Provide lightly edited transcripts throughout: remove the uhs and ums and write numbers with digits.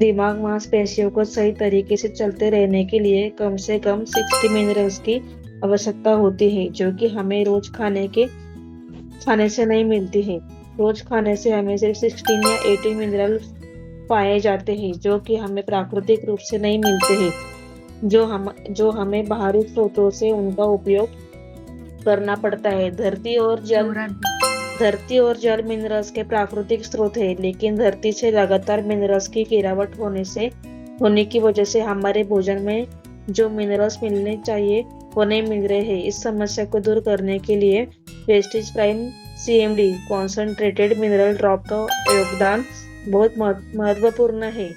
दिमाग मांसपेशियों को सही तरीके से चलते रहने के लिए कम से कम 60 मिनरल्स की आवश्यकता होती है, जो कि हमें रोज खाने से नहीं मिलती है। रोज खाने से हमें सिर्फ 16 या 18 मिनरल पाए जाते हैं, जो कि हमें प्राकृतिक रूप से नहीं मिलते हैं, जो हमें बाहरी स्रोतों से उनका उपयोग करना पड़ता है। धरती और जल मिनरल्स के प्राकृतिक स्रोत है, लेकिन धरती से लगातार मिनरल्स की गिरावट होने की वजह से हमारे भोजन में जो मिनरल्स मिलने चाहिए वो नहीं मिल रहे हैं। इस समस्या को दूर करने के लिए wastage prime CMD concentrated mineral drop का योगदान बहुत महत्वपूर्ण है।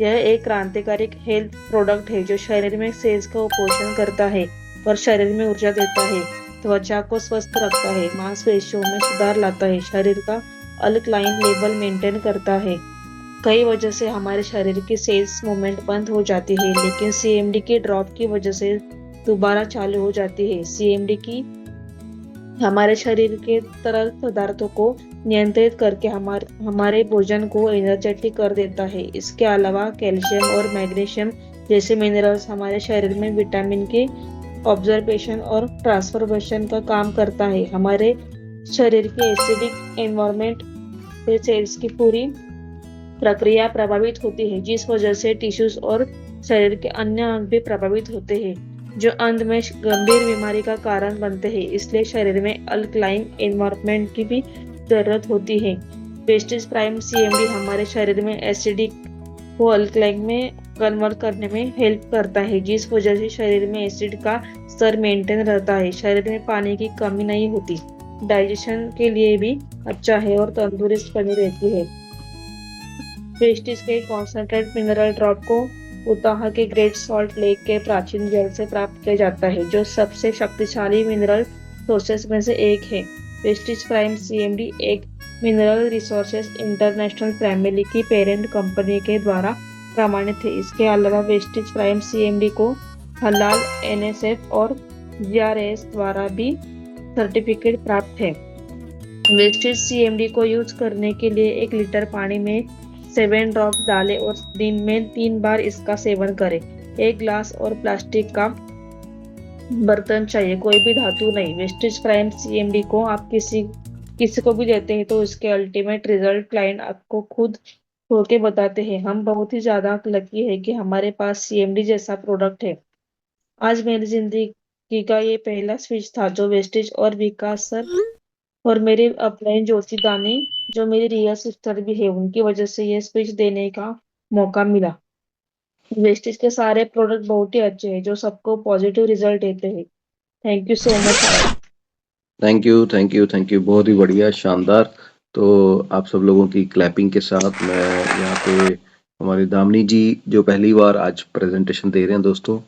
यह एक क्रांतिकारी हेल्थ प्रोडक्ट है जो शरीर में सेल्स का पोषण करता है और शरीर में ऊर्जा देता है, त्वचा को स्वस्थ रखता है, मांसपेशियों में सुधार लाता है, शरीर का अल्कलाइन लेवल मेंटेन करता है। कई वजह से हमारे शरीर की सेल्स मूवमेंट बंद हो जाती है, लेकिन CMD के ड्रॉप की वजह से दोबारा चालू हो जाती है। CMD की हमारे शरीर के तरल पदार्थों को नियंत्रित करके हमारे भोजन को एनर्जेटिक कर देता है। इसके अलावा कैल्शियम और मैग्नीशियम जैसे मिनरल्स हमारे शरीर में विटामिन के ऑब्जर्वेशन और ट्रांसफॉर्मेशन का काम करता है। हमारे शरीर के एसिडिक एनवायरनमेंट से सेल्स की पूरी प्रक्रिया प्रभावित होती है, जिस वजह से टिश्यूज और शरीर के अन्य अंग भी प्रभावित होते हैं, जो अंत में गंभीर बीमारी का कारण बनते हैं। इसलिए शरीर में अल्कलाइन एनवायरनमेंट की भी जरूरत होती है। वेस्टेज प्राइम CMD हमारे शरीर में एसिडिक को अल्कलाइन में कन्वर्ट करने में हेल्प करता है, जिस वजह से शरीर में एसिड का स्तर मेंटेन रहता है, शरीर में पानी की कमी नहीं होती, डाइजेशन के लिए भी अच्छा है और तंदुरुस्त बनी रहती है। वेस्टेज के कॉन्सेंट्रेट मिनरल ड्रॉप को उताह के ग्रेट सॉल्ट लेक के प्राचीन जल से प्राप्त किया जाता है, जो सबसे शक्तिशाली मिनरल सोर्सेस में से एक है। वेस्टेज प्राइम CMD एक मिनरल रिसोर्सेज इंटरनेशनल फैमिली की पेरेंट कंपनी के द्वारा प्रमाणित है। इसके अलावा वेस्टेज प्राइम CMD को हलाल NSF और GRAS द्वारा भी सर्टिफिकेट प्राप्त है। वेस्टेज CMD को यूज करने के लिए 1 लीटर पानी में 7 ड्रॉप्स डालें और दिन में 3 बार इसका सेवन करें। 1 ग्लास और प्लास्टिक का बर्तन चाहिए, कोई भी धातु नहीं। वेस्टेज प्राइम CMD को आप किसी को भी देते हैं तो इसके अल्टीमेट रिजल्ट क्लाइंट आपको खुद होके बताते हैं। हम बहुत ही ज्यादा लकी है कि हमारे पास CMD जैसा प्रोडक्ट है। आज मेरी जिंदगी का ये पहला स्विच था जो वेस्टेज और विकास सर और मेरे अपलाइन ज्योति दानी जो मेरी रियल सिस्टर भी है, उनकी वजह से ये स्पीच देने का मौका मिला। वेस्टेज के सारे प्रोडक्ट बहुत ही अच्छे हैं जो सबको पॉजिटिव रिजल्ट देते हैं। Thank you so much. Thank you बहुत ही बढ़िया, शानदार। तो आप सब लोगों की क्लैपिंग के साथ मैं यहाँ पे हमारी दामिनी जी जो पहली बार आज प्रेजेंटेशन दे रहे हैं दोस्तों,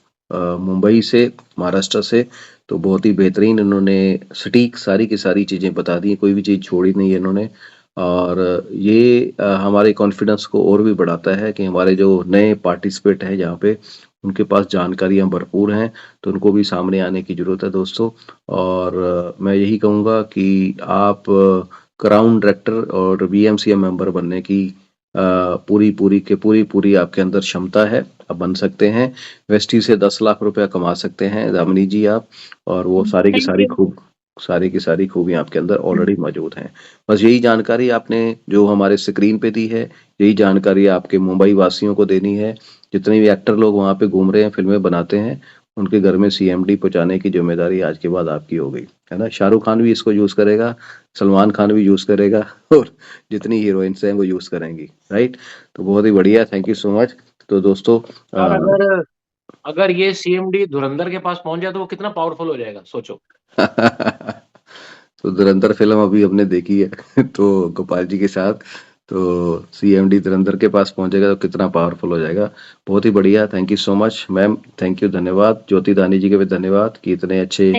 मुंबई से, महाराष्ट्र से, तो बहुत ही बेहतरीन इन्होंने सटीक सारी की सारी चीज़ें बता दी, कोई भी चीज़ छोड़ी नहीं है इन्होंने। और ये हमारे कॉन्फिडेंस को और भी बढ़ाता है कि हमारे जो नए पार्टिसिपेट हैं जहाँ पे उनके पास जानकारियाँ भरपूर हैं, तो उनको भी सामने आने की ज़रूरत है दोस्तों। और मैं यही कहूँगा कि आप क्राउन डायरेक्टर और BMCM मेंबर बनने की पूरी आपके अंदर क्षमता है, आप बन सकते हैं। वेस्टी से 10 लाख रुपया कमा सकते हैं दामिनी जी आप, और वो सारी की सारी खूबियां आपके अंदर ऑलरेडी मौजूद हैं। बस यही जानकारी आपने जो हमारे स्क्रीन पे दी है, यही जानकारी आपके मुंबई वासियों को देनी है। जितने भी एक्टर लोग वहाँ पे घूम रहे हैं, फिल्में बनाते हैं, उनके घर में CMD पहुंचाने की जिम्मेदारी आज के बाद आपकी हो गई है ना। शाहरुख खान भी इसको यूज करेगा, सलमान खान भी यूज करेगा, और जितनी हीरोइंस हैं वो यूज करेंगी, राइट। तो बहुत ही बढ़िया, थैंक यू सो मच। तो दोस्तों और अगर ये CMD धुरंधर के पास पहुंच जाए तो वो कितना पावरफुल हो जाएगा, सोचो। तो धुरंधर फिल्म अभी हमने देखी है तो गोपाल जी के साथ, तो CMD धुरंधर के पास पहुंचेगा तो कितना पावरफुल हो जाएगा। बहुत ही बढ़िया, thank you so much ma'am, thank you, धन्यवाद। ज्योति दानी जी के भी धन्यवाद कि इतने अच्छे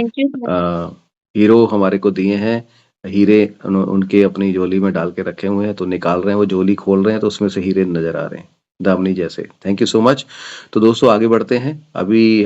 हीरो हमारे को दिए हैं। हीरे उनके अपनी झोली में डाल के रखे हुए हैं, तो निकाल रहे हैं, वो झोली खोल रहे हैं तो उसमें से हीरे नजर आ रहे हैं दामिनी जैसे। Thank you so much. तो दोस्तों आगे बढ़ते हैं। अभी